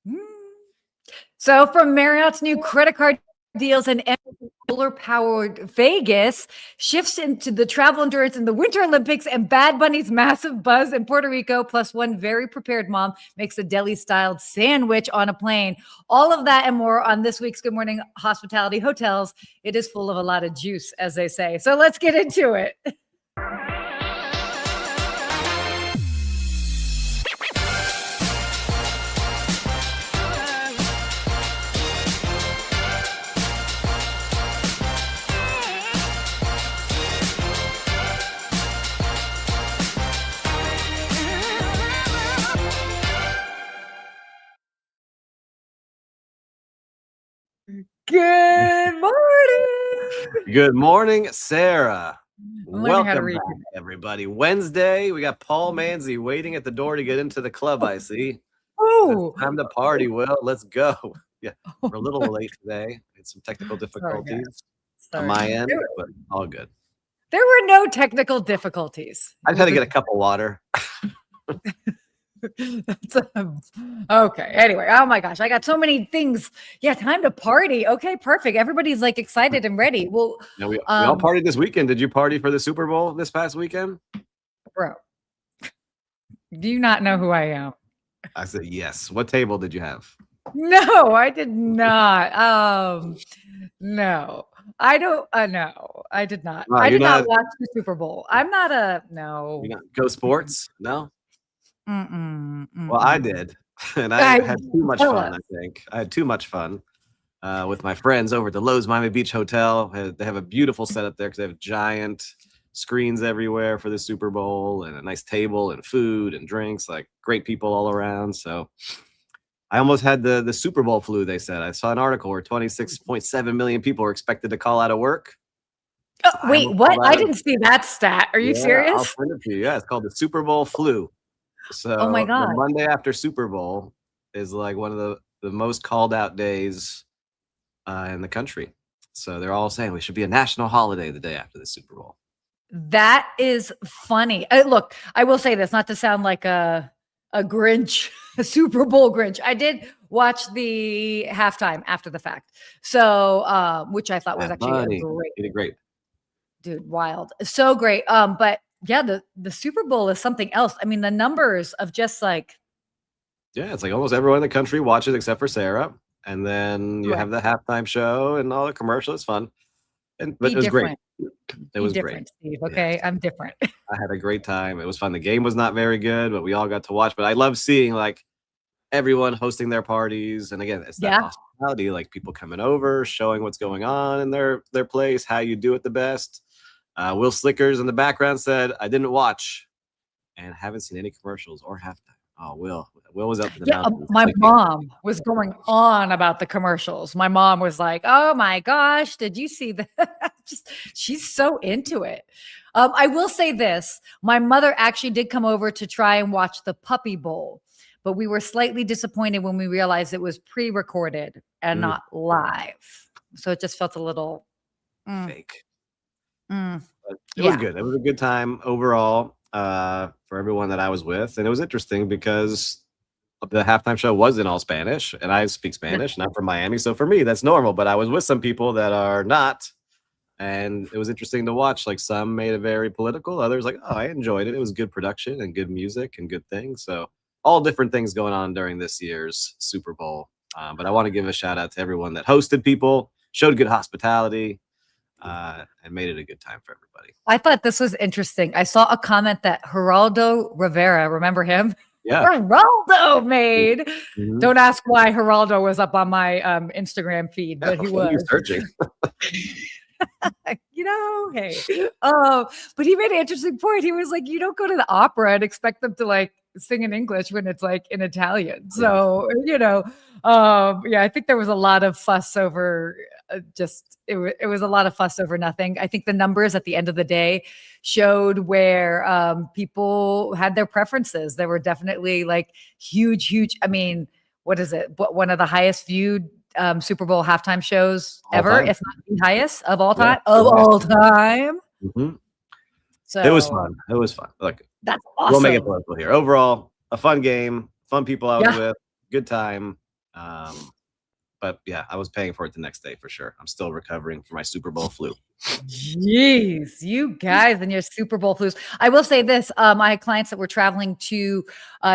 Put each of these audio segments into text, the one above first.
Mm. So from Marriott's new credit card deals and solar-powered Vegas shifts into the travel endurance in the Winter Olympics and Bad Bunny's massive buzz in Puerto Rico, plus one very prepared mom makes a deli-styled sandwich on a plane. All of that and more on this week's Good Morning Hospitality Hotels. It is full of a lot of juice, as they say. So let's get into it. Good morning. Good morning, Sarah. Welcome back, everybody. Wednesday, we got Paul Manzi waiting at the door to get into the club, I see. Oh, time to party, Will. Let's go. Yeah, we're a little late today. Had some technical difficulties on my end, but all good. There were no technical difficulties. I just had to get a cup of water. Okay. Anyway, oh my gosh, I got so many things. Yeah, time to party. Okay, perfect. Everybody's like excited and ready. Well, now we all partied this weekend. Did you party for the Super Bowl this past weekend? Bro, do you not know who I am? I said yes. What table did you have? No, I did not. No, I don't. No, I did not. I did not watch the Super Bowl. I'm not a no. You not Go Sports? No. Well, I did, and I had too much fun. I think I had too much fun with my friends over at the Lowe's Miami Beach Hotel. They have a beautiful setup there because they have giant screens everywhere for the Super Bowl and a nice table and food and drinks. Like great people all around. So I almost had the Super Bowl flu. They said I saw an article where 26.7 million people were expected to call out of work. Wait, what? I didn't see that stat. Are you serious? I'll send it to you. Yeah, it's called the Super Bowl flu. So oh my God. The Monday after Super Bowl is like one of the most called out days in the country. So they're all saying we should be a national holiday the day after the Super Bowl. That is funny. Look, I will say this, not to sound like a Grinch, a Super Bowl Grinch. I did watch the halftime after the fact. So, which I thought was actually great. You did great. Dude, wild. So great. But yeah, the Super Bowl is something else. I mean, the numbers of just like. Yeah, it's like almost everyone in the country watches except for Sarah. And then you have the halftime show and all the commercials. It's fun. But it was great. It was great. Steve. Okay, yeah. I'm different. I had a great time. It was fun. The game was not very good, but we all got to watch. But I love seeing like everyone hosting their parties. And again, it's that hospitality, like people coming over, showing what's going on in their place, how you do it the best. Will Slickers in the background said, I didn't watch and haven't seen any commercials or halftime. Oh, Will was up in the mountains. My mom was going on about the commercials. My mom was like, oh my gosh, did you see that? She's so into it. I will say this. My mother actually did come over to try and watch the Puppy Bowl, but we were slightly disappointed when we realized it was pre-recorded and not live. So it just felt a little fake. But it was good. It was a good time overall for everyone that I was with. And it was interesting because the halftime show was in all Spanish and I speak Spanish and I'm from Miami. So for me, that's normal. But I was with some people that are not. And it was interesting to watch. Like some made it very political. Others like, oh, I enjoyed it. It was good production and good music and good things. So all different things going on during this year's Super Bowl. But I want to give a shout out to everyone that hosted people, showed good hospitality. And made it a good time for everybody. I thought this was interesting. I saw a comment that Geraldo Rivera, remember him? Yeah. Geraldo made. Mm-hmm. Don't ask why Geraldo was up on my Instagram feed, but he was. Searching. Hey. But he made an interesting point. He was like, you don't go to the opera and expect them to like sing in English when it's like in Italian. So, I think there was a lot of fuss over it was a lot of fuss over nothing. I think the numbers at the end of the day showed where people had their preferences. There were definitely like huge. I mean, what is it? One of the highest viewed Super Bowl halftime shows ever, if not the highest of all time. Mm-hmm. So it was fun. Look, that's awesome. We'll make it political here. Overall, a fun game, fun people I was with, good time. But yeah, I was paying for it the next day for sure. I'm still recovering from my Super Bowl flu. Jeez, you guys and your Super Bowl flus. I will say this. I had clients that were traveling to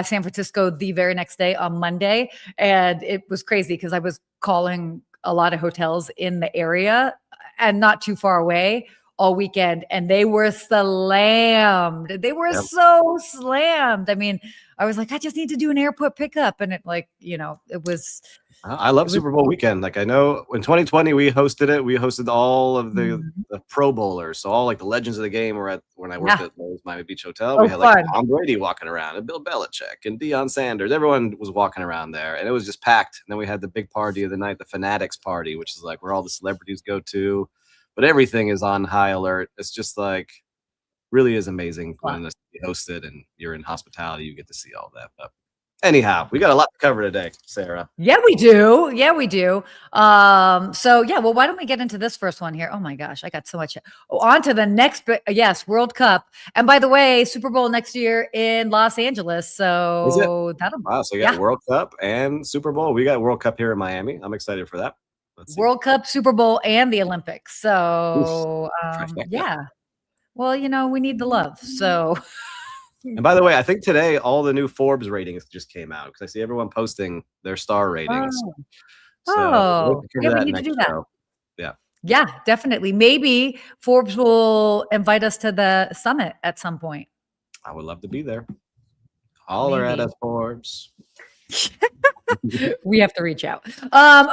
San Francisco the very next day on Monday. And it was crazy because I was calling a lot of hotels in the area and not too far away all weekend. And they were slammed. They were so slammed. I mean, I was like, I just need to do an airport pickup. And it it was... I love Super Bowl weekend. Like, I know in 2020 we hosted it. We hosted all of the Pro Bowlers. So all like the legends of the game were when I worked at Miami Beach Hotel. We had like Tom Brady walking around and Bill Belichick and Deion Sanders. Everyone was walking around there, and it was just packed. And then we had the big party of the night, the Fanatics party, which is like where all the celebrities go to. But everything is on high alert. It's just like really is amazing when it's hosted and you're in hospitality. You get to see all that. But anyhow, we got a lot to cover today, Sarah. Yeah, we do. Yeah, we do. So yeah, well, why don't we get into this first one here? Oh my gosh, I got so much. On to the next, yes, World Cup. And by the way, Super Bowl next year in Los Angeles. So that'll so you got World Cup and Super Bowl. We got World Cup here in Miami. I'm excited for that. World Cup, Super Bowl, and the Olympics. So yeah. Well, we need the love. So and by the way, I think today all the new Forbes ratings just came out because I see everyone posting their star ratings. Yeah, we need to do that. Yeah, definitely. Maybe Forbes will invite us to the summit at some point. I would love to be there. Holler at us, Forbes. We have to reach out.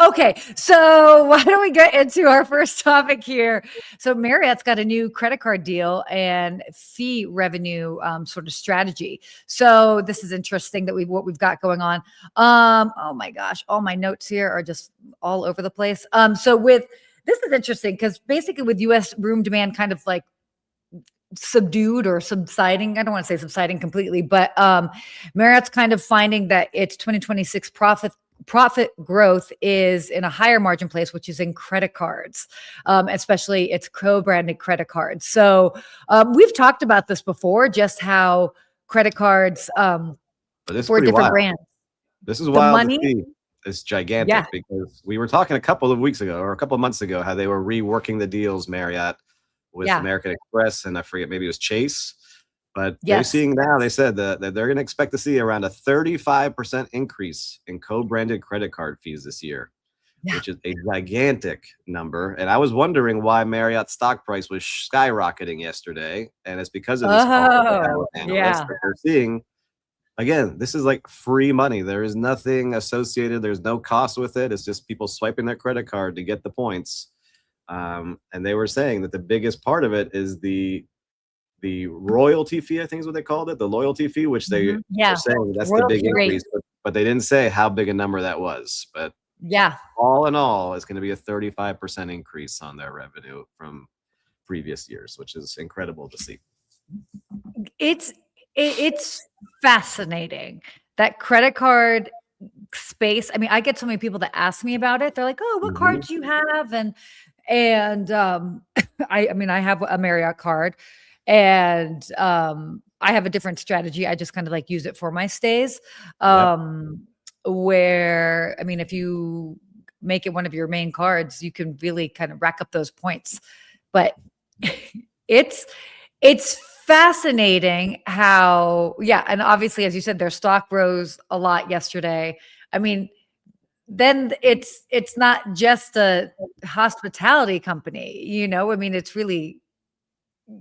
Okay, so why don't we get into our first topic here? So Marriott's got a new credit card deal and fee revenue sort of strategy. So this is interesting that what we've got going on. Oh my gosh, all my notes here are just all over the place. So this is interesting because basically with U.S. room demand kind of like subdued or subsiding. I don't want to say subsiding completely, but Marriott's kind of finding that its 2026 profit growth is in a higher margin place, which is in credit cards, especially its co-branded credit cards. So we've talked about this before, just how credit cards for different brands. This is wild to see. It's gigantic because we were talking a couple of weeks ago or a couple of months ago how they were reworking the deals, Marriott, with American Express, and I forget, maybe it was Chase. But they're seeing now, they said that they're going to expect to see around a 35% increase in co-branded credit card fees this year, which is a gigantic number. And I was wondering why Marriott's stock price was skyrocketing yesterday. And it's because of this call analysts that they're seeing. Again, this is like free money. There is nothing associated. There's no cost with it. It's just people swiping their credit card to get the points. And they were saying that the biggest part of it is the royalty fee, I think is what they called it, the loyalty fee, which they were saying that's the big increase, but they didn't say how big a number that was. But all in all, it's going to be a 35% increase on their revenue from previous years, which is incredible to see. It's fascinating that credit card space. I mean, I get so many people that ask me about it. They're like, "Oh, what card do you have?" And I mean, I have a Marriott card, and I have a different strategy. I just kind of like use it for my stays. Where, I mean, if you make it one of your main cards, you can really kind of rack up those points. But it's fascinating how, and obviously, as you said, their stock rose a lot yesterday. I mean, then it's not just a hospitality company, I mean, it's really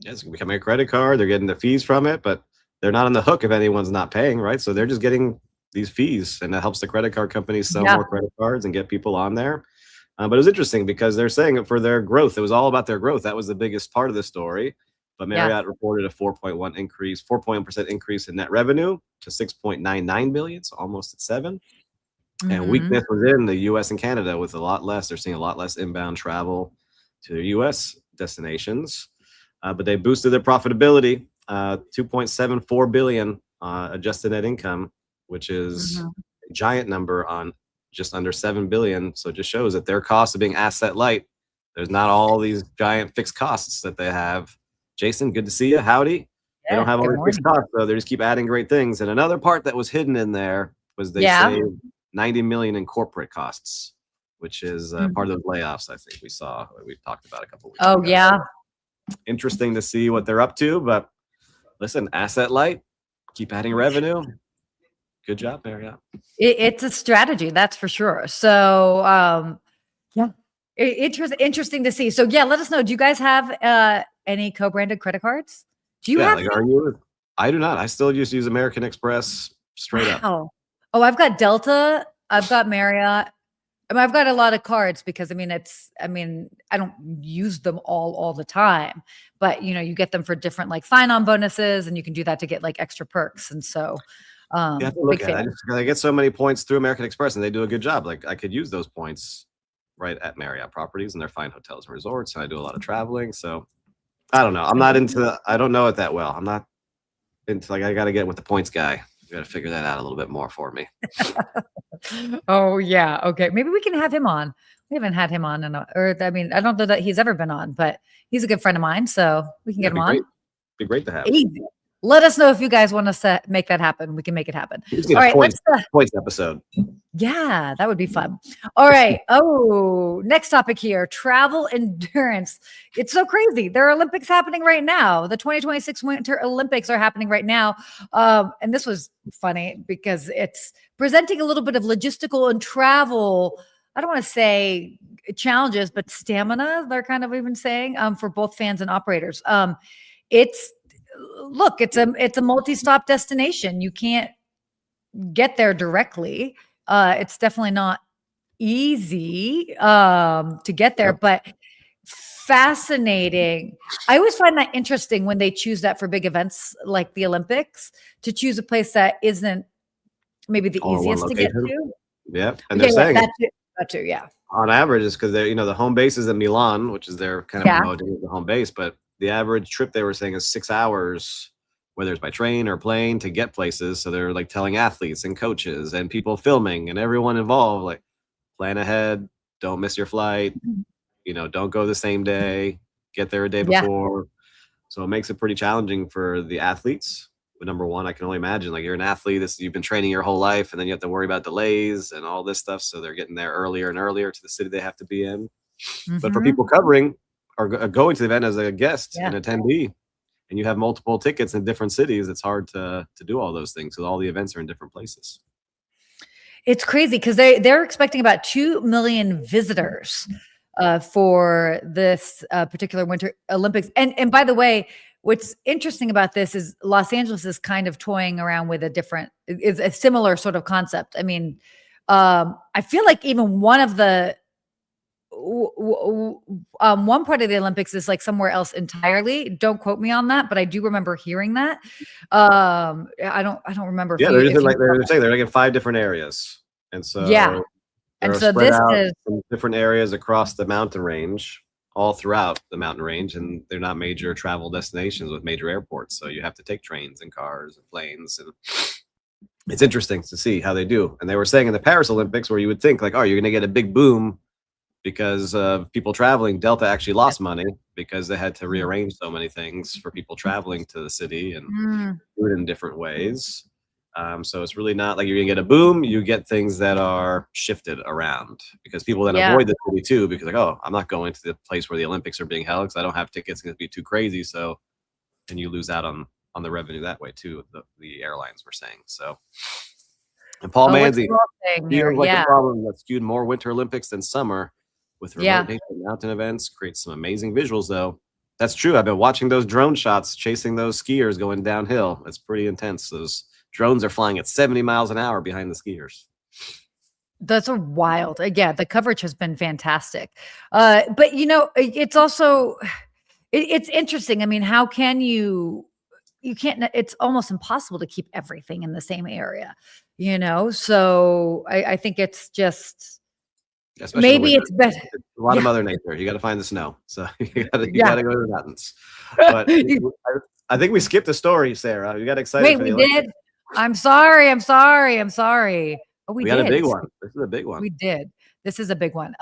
it's becoming a credit card. They're getting the fees from it, but they're not on the hook if anyone's not paying, right? So they're just getting these fees, and that helps the credit card companies sell more credit cards and get people on there. But it was interesting because they're saying it for their growth. It was all about their growth. That was the biggest part of the story. But Marriott reported a 4.1% increase in net revenue to $6.99 billion, so almost at 7. And weakness was in the U.S. and Canada with a lot less. They're seeing a lot less inbound travel to their U.S. destinations. But they boosted their profitability, $2.74 billion adjusted net income, which is a giant number on just under $7 billion. So it just shows that their costs of being asset light, there's not all these giant fixed costs that they have. Jason, good to see you. Howdy. They don't have all these fixed costs, though. They just keep adding great things. And another part that was hidden in there was they say $90 million in corporate costs, which is part of those layoffs I think we talked about a couple weeks ago. Yeah. Interesting to see what they're up to, but listen, asset light, keep adding revenue. Good job, Marriott. It's a strategy, that's for sure. So, yeah, interesting to see. So, yeah, let us know. Do you guys have any co-branded credit cards? Do you have? Like, are you? I do not. I still just use American Express straight up. Oh, I've got Delta. I've got Marriott. I mean, I've got a lot of cards because I don't use them all the time, but you get them for different like sign-on bonuses, and you can do that to get like extra perks. And so, look at it. I get so many points through American Express, and they do a good job. Like I could use those points right at Marriott properties, and they're fine hotels and resorts. And I do a lot of traveling, so I don't know. I'm not into. I don't know it that well. I'm not into like I got to get with the points guy. You got to figure that out a little bit more for me. Oh yeah, okay. Maybe we can have him on. We haven't had him on, I don't know that he's ever been on, but he's a good friend of mine, so we can get him on. Be great to have. Easy. Let us know if you guys want us to make that happen. We can make it happen. All right, points episode. Yeah, that would be fun. All right. Oh, next topic here, travel endurance. It's so crazy. There are Olympics happening right now. The 2026 Winter Olympics are happening right now. And this was funny because it's presenting a little bit of logistical and travel, I don't want to say challenges, but stamina, they're kind of even saying, for both fans and operators. It's a multi-stop destination. You can't get there directly. It's definitely not easy to get there, but fascinating. I always find that interesting when they choose that for big events like the Olympics, to choose a place that isn't maybe the easiest to get to. Yeah, and they're saying that too. Yeah, on average, it's because they're the home base is in Milan, which is their kind of promoting the home base, but the average trip they were saying is 6 hours, whether it's by train or plane, to get places. So they're like telling athletes and coaches and people filming and everyone involved, like, plan ahead, don't miss your flight, don't go the same day, get there a day before. So it makes it pretty challenging for the athletes. But number one, I can only imagine, like, you're an athlete, you've been training your whole life, and then you have to worry about delays and all this stuff. So they're getting there earlier and earlier to the city they have to be in. But for people covering or going to the event as a guest and attendee, and you have multiple tickets in different cities, it's hard to do all those things. So all the events are in different places. It's crazy because they're expecting about 2 million visitors for this particular Winter Olympics. And by the way, what's interesting about this is Los Angeles is kind of toying around with a similar sort of concept. I mean, I feel like even one of the one part of the Olympics is like somewhere else entirely. Don't quote me on that, but I do remember hearing that. I don't remember. Yeah, they're saying they're like in 5 different areas, and so and so this is different areas across the mountain range, all throughout the mountain range, and they're not major travel destinations with major airports, so you have to take trains and cars and planes, and it's interesting to see how they do. And they were saying in the Paris Olympics, where you would think like, oh, you're going to get a big boom because of people traveling, Delta actually lost money because they had to rearrange so many things for people traveling to the city and do it in different ways. So it's really not like you're gonna get a boom. You get things that are shifted around because people then avoid the city too, because like, oh, I'm not going to the place where the Olympics are being held because I don't have tickets. It's gonna be too crazy. So, and you lose out on the revenue that way too. The airlines were saying so. And Paul Manzi, the problem that skewed more Winter Olympics than summer with remote nature mountain events. Creates some amazing visuals though. That's true. I've been watching those drone shots chasing those skiers going downhill. It's pretty intense. Those drones are flying at 70 miles an hour behind the skiers. That's wild. Yeah, the coverage has been fantastic. But it's also it's interesting. I mean, how can you can't, it's almost impossible to keep everything in the same area, So I think it's just maybe it's better. It's a lot of Mother Nature. You got to find the snow. So you got to go to the mountains. But I think we skipped a story, Sarah. You got excited. Wait, we did? I'm sorry. Oh, we had a big one. This is a big one. We did. This is a big one.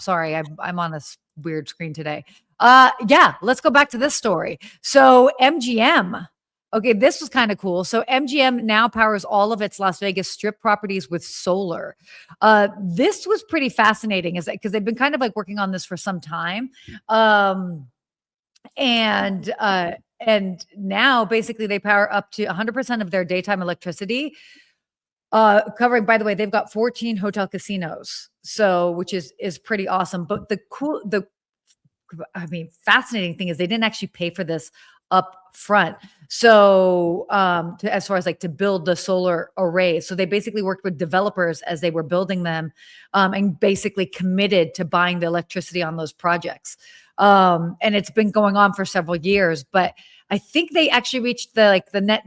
Sorry, I'm on this weird screen today. Let's go back to this story. So MGM Okay, this was kind of cool. So MGM now powers all of its Las Vegas Strip properties with solar. This was pretty fascinating, is because they've been kind of like working on this for some time, and now basically they power up to 100% of their daytime electricity. Covering, by the way, they've got 14 hotel casinos, so which is pretty awesome. But fascinating thing is they didn't actually pay for this up front. So as far as like to build the solar arrays. So they basically worked with developers as they were building them, and basically committed to buying the electricity on those projects. And it's been going on for several years, but I think they actually reached the net,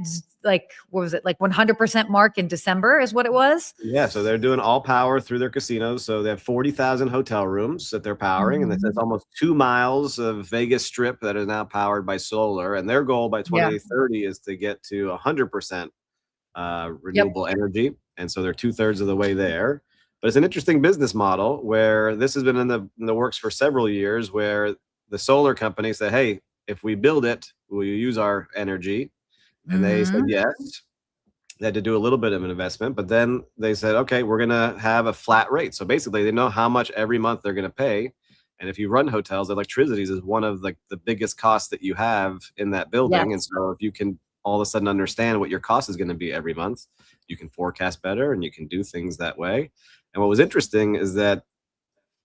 what was it? Like 100% mark in December is what it was. Yeah. So they're doing all power through their casinos. So they have 40,000 hotel rooms that they're powering. And that's almost 2 miles of Vegas Strip that is now powered by solar. And their goal by 2030 is to get to 100% renewable energy. And so they're 2/3 of the way there. But it's an interesting business model where this has been in the works for several years, where the solar company said, hey, if we build it, will you use our energy? And they said yes. They had to do a little bit of an investment, but then they said, okay, we're going to have a flat rate. So basically they know how much every month they're going to pay. And if you run hotels, electricity is one of the biggest costs that you have in that building. Yes. And so if you can all of a sudden understand what your cost is going to be every month, you can forecast better and you can do things that way. And what was interesting is that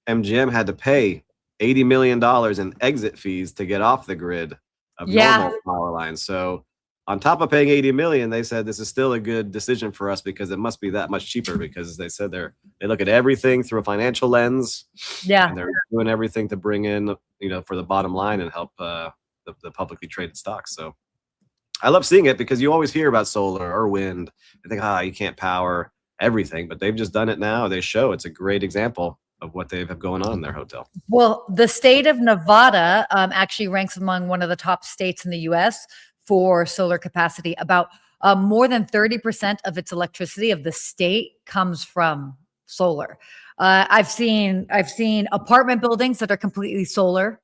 MGM had to pay $80 million in exit fees to get off the grid of normal power lines. So on top of paying $80 million, they said this is still a good decision for us because it must be that much cheaper, because they said they look at everything through a financial lens. Yeah. And they're doing everything to bring in, for the bottom line and help the publicly traded stocks. So I love seeing it because you always hear about solar or wind. I think, you can't power everything, but they've just done it now. They show it's a great example of what they have going on in their hotel. Well, the state of Nevada actually ranks among one of the top states in the U.S. for solar capacity. About more than 30% of its electricity of the state comes from solar. I've seen apartment buildings that are completely solar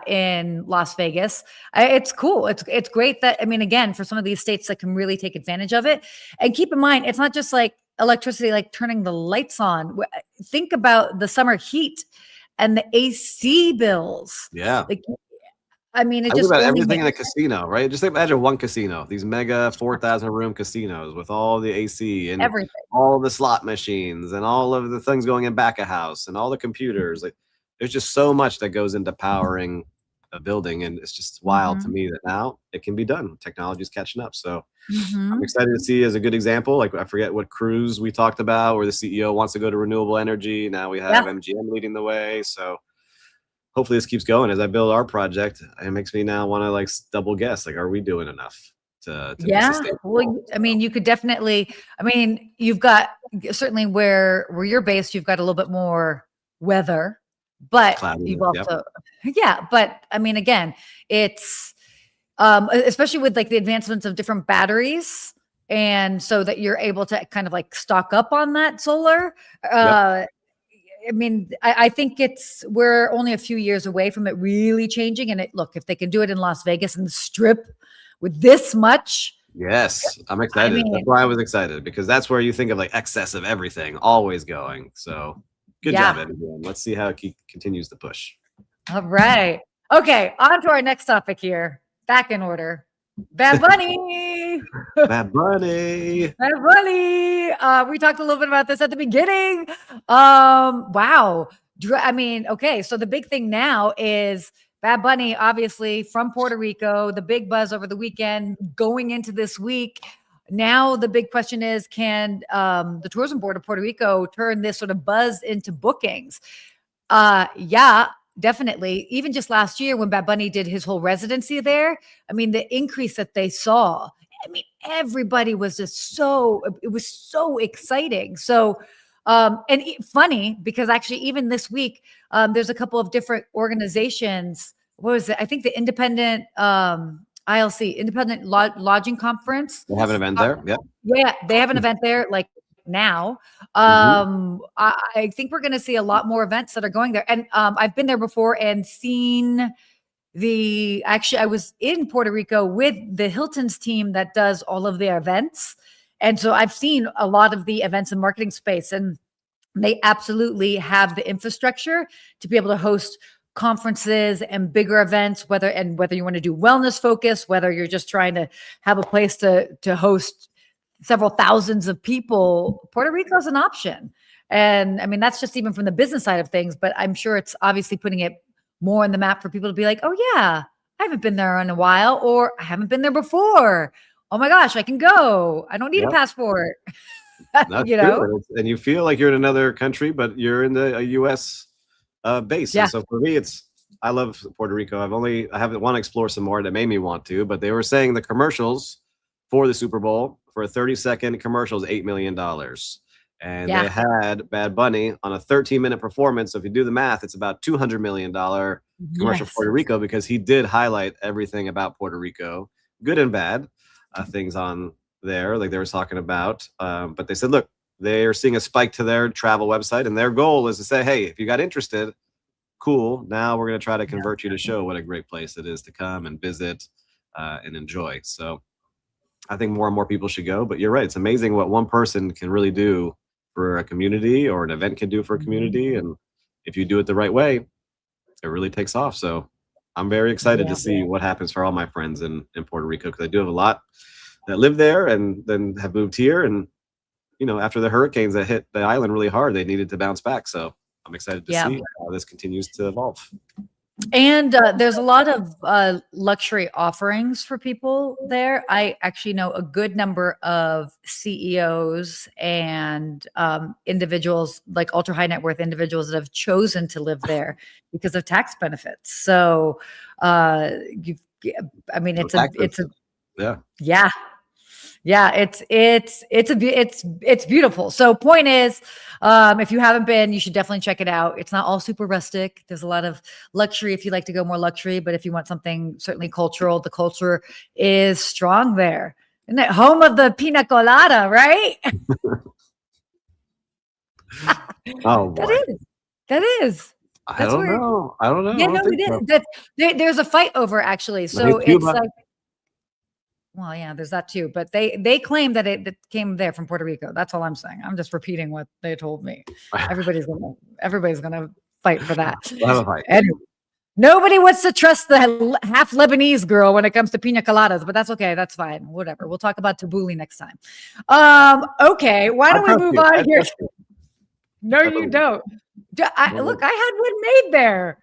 in Las Vegas. It's cool. It's great that, again, for some of these states that can really take advantage of it. And keep in mind, it's not just like electricity, like turning the lights on. Think about the summer heat and the AC bills. Yeah. It just about everything in a casino, right? Just imagine one casino, these mega 4,000 room casinos with all the AC and everything, all the slot machines and all of the things going in back of house and all the computers. Like, there's just so much that goes into powering a building, and it's just wild to me that now it can be done. Technology is catching up. So I'm excited to see as a good example. Like, I forget what cruise we talked about where the CEO wants to go to renewable energy. Now we have MGM leading the way. So hopefully this keeps going. As I build our project, it makes me now want to double guess, are we doing enough to well, you could definitely, you've got certainly where you're based, you've got a little bit more weather, but you've also, but again, it's, especially with the advancements of different batteries. And so that you're able to kind of stock up on that solar. I think we're only a few years away from it really changing. And if they can do it in Las Vegas and the Strip with this much. Yes, I'm excited. That's why I was excited, because that's where you think of excess of everything always going. So good job, everyone. Let's see how it continues to push. All right. Okay. On to our next topic here. Back in order. Bad Bunny. Bad Bunny. Bad Bunny. We talked a little bit about this at the beginning. Wow. Okay. So the big thing now is Bad Bunny, obviously from Puerto Rico, the big buzz over the weekend going into this week. Now the big question is, can the tourism board of Puerto Rico turn this sort of buzz into bookings? Yeah. Definitely. Even just last year when Bad Bunny did his whole residency there, the increase that they saw, everybody was just it was so exciting. So, and funny because actually even this week, there's a couple of different organizations. What was it? I think the independent, ILC, Independent Lodging Conference. They have an event there. Yeah. Yeah. They have an event there now. I think we're going to see a lot more events that are going there. And I've been there before and seen Actually, I was in Puerto Rico with the Hilton's team that does all of their events. And so I've seen a lot of the events and marketing space, and they absolutely have the infrastructure to be able to host conferences and bigger events, whether you want to do wellness focus, whether you're just trying to have a place to host several thousands of people. Puerto Rico is an option. And I mean, that's just even from the business side of things, but I'm sure it's obviously putting it more on the map for people to be like, oh yeah, I haven't been there in a while, or I haven't been there before. Oh my gosh, I can go. I don't need a passport. You know, and you feel like you're in another country, but you're in a U.S. base. Yeah. And so for me, I love Puerto Rico. I haven't want to explore some more. That made me want to, but they were saying the commercials for the Super Bowl for a 30-second commercial is $8 million. And they had Bad Bunny on a 13-minute performance. So if you do the math, it's about $200 million commercial for Puerto Rico, because he did highlight everything about Puerto Rico, good and bad things on there, like they were talking about. But they said, look, they're seeing a spike to their travel website, and their goal is to say, hey, if you got interested, cool. Now we're going to try to convert you to show what a great place it is to come and visit and enjoy. So I think more and more people should go. But you're right. It's amazing what one person can really do for a community, or an event can do for a community. And if you do it the right way, it really takes off. So I'm very excited to see what happens for all my friends in Puerto Rico, because I do have a lot that live there and then have moved here. And, you know, after the hurricanes that hit the island really hard, they needed to bounce back. So I'm excited to see how this continues to evolve. And there's a lot of luxury offerings for people there. I actually know a good number of CEOs and individuals, like ultra high net worth individuals, that have chosen to live there because of tax benefits. So, it's beautiful. So point is, if you haven't been, you should definitely check it out. It's not all super rustic. There's a lot of luxury if you like to go more luxury, but if you want something certainly cultural, the culture is strong there. Isn't it home of the pina colada, right? Oh boy. That is. I don't know. Yeah, no, we did. There's a fight over, actually. So it's like, well, yeah, there's that too. But they claim that it came there from Puerto Rico. That's all I'm saying. I'm just repeating what they told me. Everybody's gonna fight for that. We'll have a fight. Anyway, nobody wants to trust the half Lebanese girl when it comes to pina coladas, but that's okay. That's fine. Whatever. We'll talk about tabbouleh next time. Okay. Why don't we move on here? No, you don't. Look, I had one made there.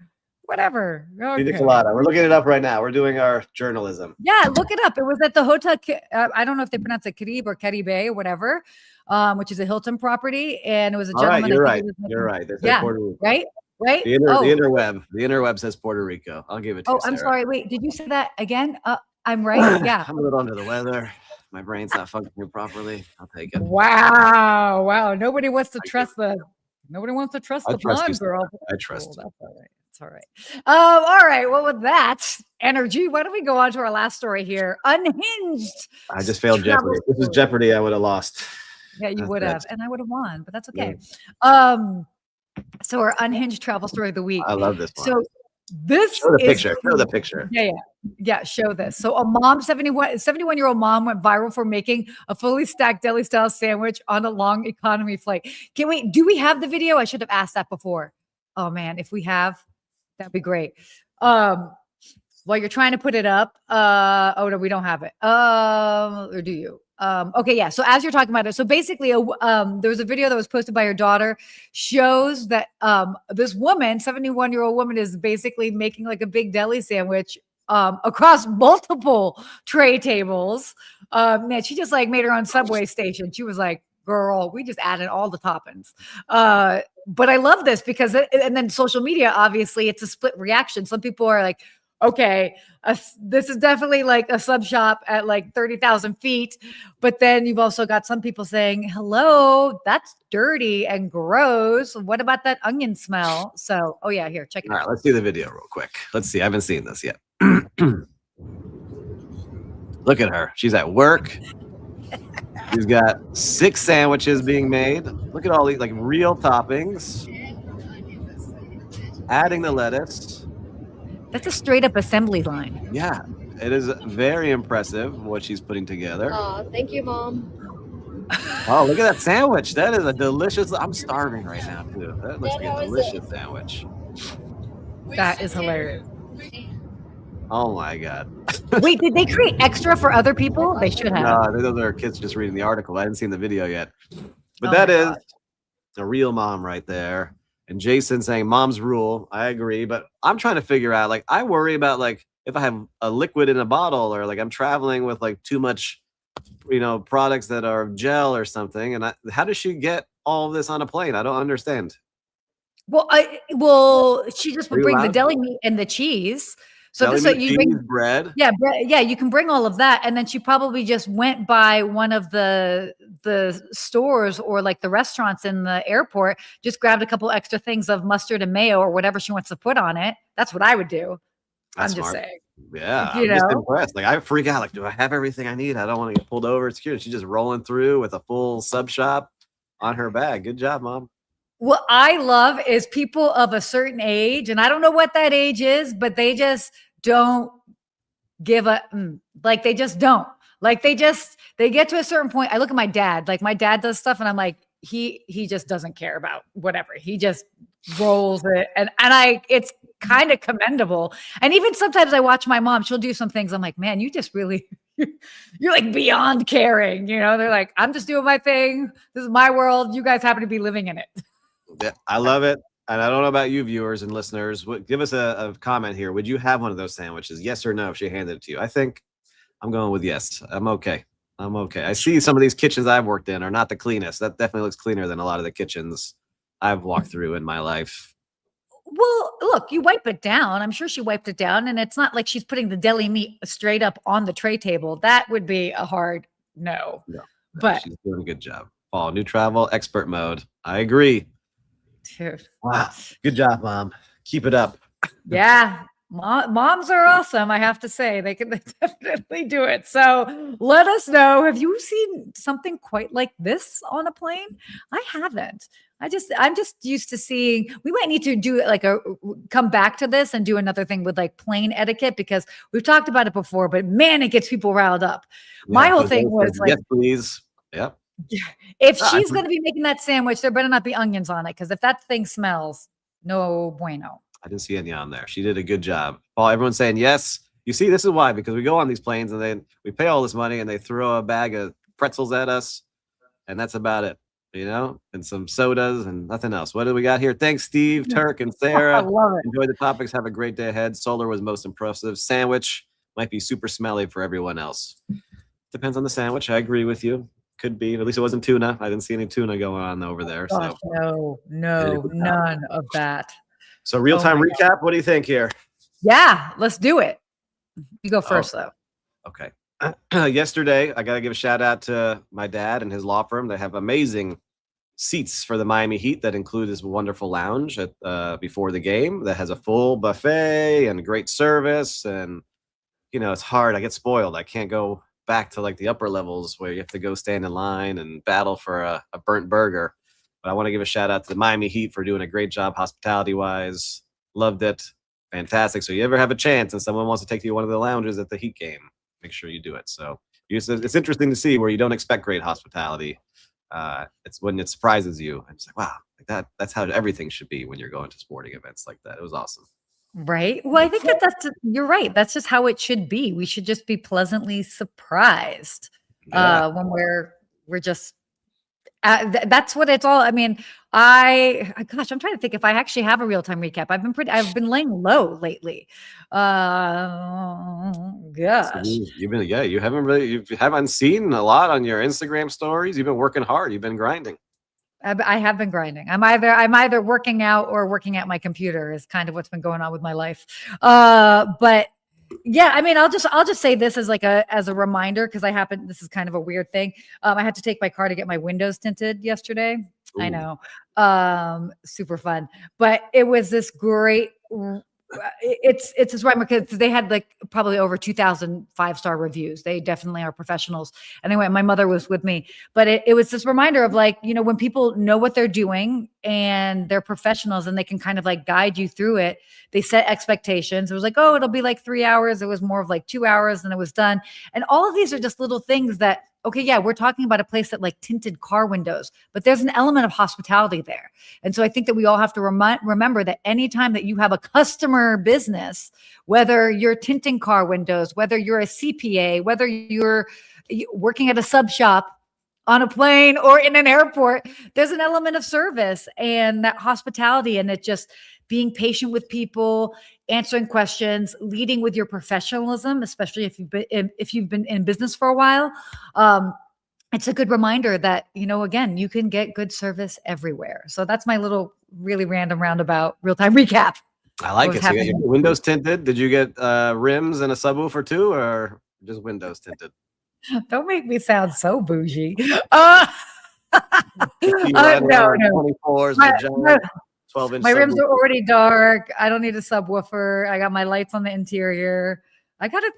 Whatever. Okay. Pina colada. We're looking it up right now. We're doing our journalism. Yeah, look it up. It was at the hotel. I don't know if they pronounce it Caribe or Caribe or whatever, which is a Hilton property. And it was a gentleman. You're right. You're right. Yeah. Right. The interweb says Puerto Rico. I'll give it to you. Oh, I'm sorry. Wait, did you say that again? I'm right. Yeah. I'm a little under the weather. My brain's not functioning properly. I'll take it. Wow. Nobody wants to trust the blonde girl. I trust. That's all right. It's all right. All right. Well, with that energy, why don't we go on to our last story here? Unhinged. I just failed Jeopardy. If this was Jeopardy, I would have lost. Yeah, you would have, and I would have won, but that's okay. Yeah. So our unhinged travel story of the week. I love this one. So this Show the picture. Yeah. Show this. So a mom, 71-year-old mom, went viral for making a fully stacked deli-style sandwich on a long economy flight. Do we have the video? I should have asked that before. Oh man, if we have, that'd be great. While you're trying to put it up, oh no, we don't have it. Or do you? Okay, yeah. So as you're talking about it, so basically, there was a video that was posted by your daughter, shows that this woman, 71-year-old woman, is basically making like a big deli sandwich across multiple tray tables. Man, she just like made her own subway station. She was like, "Girl, we just added all the toppings." But I love this because, and then social media, obviously, it's a split reaction. Some people are like, okay, this is definitely like a sub shop at like 30,000 feet. But then you've also got some people saying, hello, that's dirty and gross. What about that onion smell? So, oh yeah, here, check it out. All right, let's see the video real quick. Let's see. I haven't seen this yet. Look at her. She's at work. She's got 6 sandwiches being made. Look at all these like real toppings. Adding the lettuce. That's a straight up assembly line. Yeah, it is very impressive what she's putting together. Oh, thank you, Mom. Oh, look at that sandwich. That is a delicious. I'm starving right now, too. That looks like a delicious sandwich. That is hilarious. Oh, my God. Wait, did they create extra for other people? They should have. No, those are kids just reading the article. I hadn't seen the video yet. But that is a real mom right there. And Jason saying mom's rule. I agree. But I'm trying to figure out, like, I worry about, like, if I have a liquid in a bottle or, like, I'm traveling with, like, too much, products that are gel or something. And how does she get all of this on a plane? I don't understand. Well, she just would bring the deli meat and the cheese. So you bring bread. Yeah, bread. Yeah, you can bring all of that, and then she probably just went by one of the stores or like the restaurants in the airport, just grabbed a couple extra things of mustard and mayo or whatever she wants to put on it. That's what I would do. That's I'm just smart. saying. Yeah, I'm just impressed. Like I freak out. Like, do I have everything I need? I don't want to get pulled over. It's cute. She's just rolling through with a full sub shop on her bag. Good job, Mom. What I love is people of a certain age, and I don't know what that age is, but they just don't give a like they just don't. Like they get to a certain point. I look at my dad, like my dad does stuff, and I'm like, he just doesn't care about whatever. He just rolls it. And it's kind of commendable. And even sometimes I watch my mom, she'll do some things. I'm like, man, you just really, you're like beyond caring. They're like, I'm just doing my thing. This is my world. You guys happen to be living in it. Yeah, I love it. And I don't know about you viewers and listeners. Give us a comment here. Would you have one of those sandwiches? Yes or no if she handed it to you? I think I'm going with yes. I'm okay. I see some of these kitchens I've worked in are not the cleanest. That definitely looks cleaner than a lot of the kitchens I've walked through in my life. Well, look, you wipe it down. I'm sure she wiped it down. And it's not like she's putting the deli meat straight up on the tray table. That would be a hard no. But she's doing a good job. Paul, new travel expert mode. I agree. Dude. Wow. Good job, Mom. Keep it up. Yeah. Moms are awesome, I have to say. They can definitely do it. So let us know. Have you seen something quite like this on a plane? I haven't. I'm just used to seeing. We might need to do come back to this and do another thing with like plane etiquette, because we've talked about it before, but man, it gets people riled up. Yeah, my whole thing was like, yes, please. Yep. If she's going to be making that sandwich, there better not be onions on it, because if that thing smells, no bueno. I didn't see any on there. She did a good job. Paul, everyone's saying yes. You see, this is why, because we go on these planes and then we pay all this money and they throw a bag of pretzels at us, and that's about it, and some sodas and nothing else. What do we got here? Thanks, Steve, Turk, and Sarah. I love it. Enjoy the topics. Have a great day ahead. Solar was most impressive. Sandwich might be super smelly for everyone else. Depends on the sandwich. I agree with you. Could be. At least it wasn't tuna. I didn't see any tuna going on over there. Gosh, so no, none of that. So real-time recap. God. What do you think here? Yeah, let's do it. You go first, though. Okay. Yesterday, I got to give a shout out to my dad and his law firm. They have amazing seats for the Miami Heat that include this wonderful lounge before the game that has a full buffet and great service. And, it's hard. I get spoiled. I can't go back to like the upper levels where you have to go stand in line and battle for a burnt burger. But I want to give a shout out to the Miami Heat for doing a great job hospitality wise. Loved it. Fantastic. So you ever have a chance and someone wants to take you to one of the lounges at the Heat game, make sure you do it. So it's interesting to see where you don't expect great hospitality. It's when it surprises you. And it's like, wow, like that's how everything should be when you're going to sporting events like that. It was awesome. Right. Well, I think you're right. That's just how it should be. We should just be pleasantly surprised when we're just. That's what it's all. I mean, I'm trying to think if I actually have a real-time recap. I've been laying low lately. Gosh. You haven't seen a lot on your Instagram stories. You've been working hard. You've been grinding. I have been grinding. I'm either working out or working at my computer is kind of what's been going on with my life. But yeah, I mean, I'll just say this as a reminder, because this is kind of a weird thing. I had to take my car to get my windows tinted yesterday. Ooh. I know. Super fun. But it was this great it's a smart market because they had like probably over 2,000 5-star reviews. They definitely are professionals. Anyway, my mother was with me, but it was this reminder of like, you know, when people know what they're doing and they're professionals and they can kind of like guide you through it, they set expectations. It was like, oh, it'll be like 3 hours. It was more of like 2 hours and it was done. And all of these are just little things that, okay, yeah, we're talking about a place that like tinted car windows, but there's an element of hospitality there. And so I think that we all have to remember that anytime that you have a customer business, whether you're tinting car windows, whether you're a CPA, whether you're working at a sub shop, on a plane or in an airport, there's an element of service and that hospitality, and it just being patient with people, answering questions, leading with your professionalism, especially if you've been in business for a while. It's a good reminder that, you know, again, you can get good service everywhere. So that's my little really random roundabout real-time recap. I like it. So you got your windows tinted. Did you get rims and a subwoofer too, or just windows tinted? Don't make me sound so bougie. No. 24s, my 12-inch. My rims are already dark. I don't need a subwoofer. I got my lights on the interior. I got it.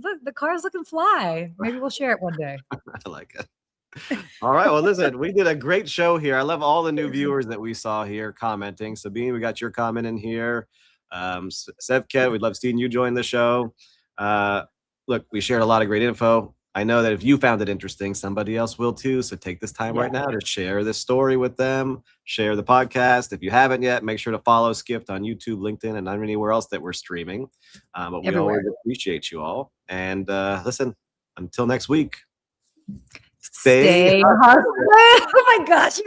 Look, the car's looking fly. Maybe we'll share it one day. I like it. All right. Well, listen, we did a great show here. I love all the new viewers that we saw here commenting. Sabine, we got your comment in here. Sevket, we'd love seeing you join the show. Look, we shared a lot of great info. I know that if you found it interesting, somebody else will too. So take this time right now to share this story with them, share the podcast. If you haven't yet, make sure to follow Skift on YouTube, LinkedIn, and anywhere else that we're streaming. But we always appreciate you all. And listen, until next week, stay hustling. Oh my gosh.